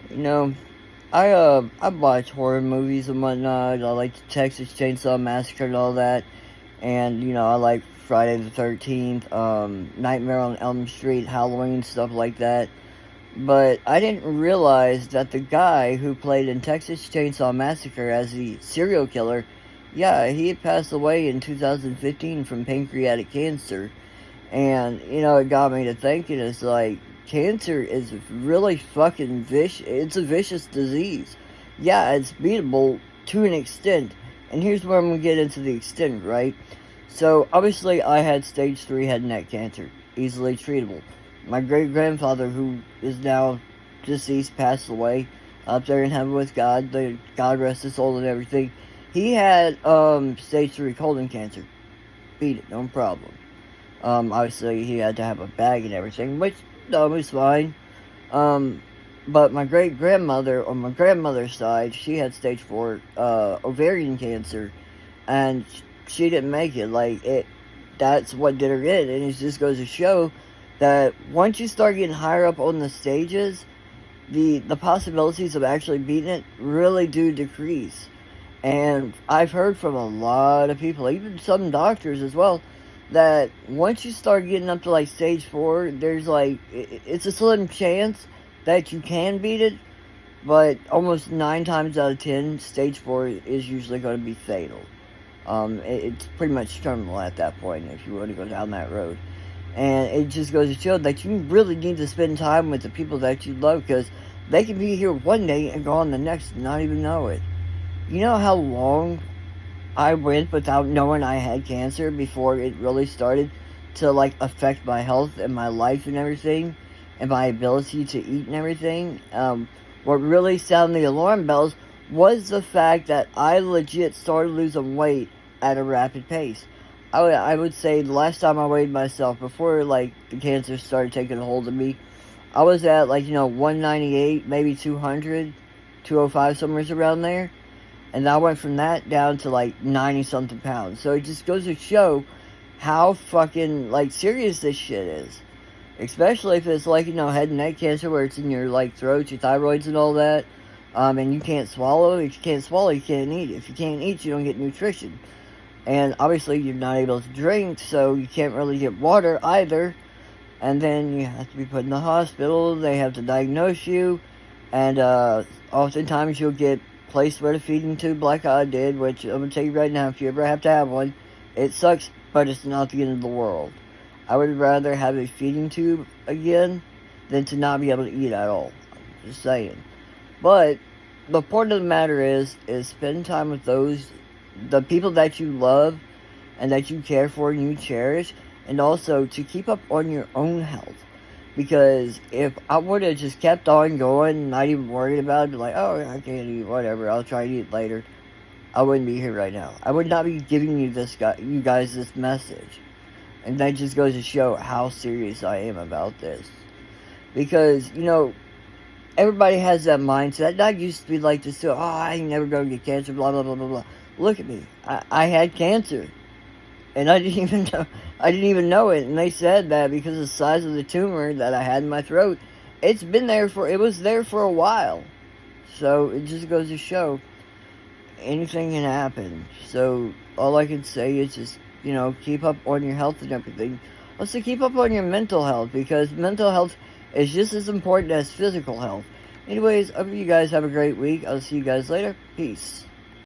You know, I watch horror movies and whatnot. I like the Texas Chainsaw Massacre and all that, and I like Friday the 13th, Nightmare on Elm Street, Halloween, stuff like that. But I didn't realize that the guy who played in Texas Chainsaw Massacre as the serial killer, yeah, he had passed away in 2015 from pancreatic cancer. And, it got me to thinking, it's like, cancer is really fucking vicious. It's a vicious disease. Yeah, it's beatable to an extent. And here's where I'm going to get into the extent, right? So, obviously, I had stage 3 head and neck cancer, easily treatable. My great grandfather, who is now deceased, passed away up there in heaven with God. God rest his soul and everything. He had stage 3 colon cancer. Beat it, no problem. Obviously, he had to have a bag and everything, which, no, was fine. Um, but my great grandmother, on my grandmother's side, she had stage 4 ovarian cancer, and she didn't make it. That's what did her in, and it just goes to show that once you start getting higher up on the stages, the possibilities of actually beating it really do decrease. And I've heard from a lot of people, even some doctors as well, that once you start getting up to like stage 4, there's it's a slim chance that you can beat it, but almost 9 times out of 10, stage 4 is usually going to be fatal. It's pretty much terminal at that point if you want to go down that road. And it just goes to show that you really need to spend time with the people that you love, because they can be here one day and gone the next and not even know it. You know how long I went without knowing I had cancer before it really started to affect my health and my life and everything, and my ability to eat and everything? What really sounded the alarm bells was the fact that I legit started losing weight at a rapid pace. I would say the last time I weighed myself before the cancer started taking a hold of me, I was at 198, maybe 200, 205, somewhere around there. And I went from that down to 90 something pounds. So it just goes to show how fucking serious this shit is. Especially if it's head and neck cancer, where it's in your throat, your thyroids and all that. And you can't swallow. If you can't swallow, you can't eat. If you can't eat, you don't get nutrition. And obviously you're not able to drink, so you can't really get water either. And then you have to be put in the hospital. They have to diagnose you. And oftentimes you'll get placed with a feeding tube like I did, which I'm going to tell you right now, if you ever have to have one, it sucks, but it's not the end of the world. I would rather have a feeding tube again than to not be able to eat at all. I'm just saying. But the point of the matter is spend time with the people that you love and that you care for and you cherish, and also to keep up on your own health. Because if I would have just kept on going, not even worried about it, oh, I can't eat, whatever, I'll try to eat later, I wouldn't be here right now. I would not be giving you guys this message. And that just goes to show how serious I am about this. Because, everybody has that mindset. That used to be like this too. Oh, I ain't never going to get cancer, blah, blah, blah, blah, blah. Look at me. I had cancer. And I didn't even know it. And they said that because of the size of the tumor that I had in my throat, it was there for a while. So it just goes to show anything can happen. So all I can say is just, keep up on your health and everything. Also keep up on your mental health, because mental health is just as important as physical health. Anyways, I hope you guys have a great week. I'll see you guys later. Peace.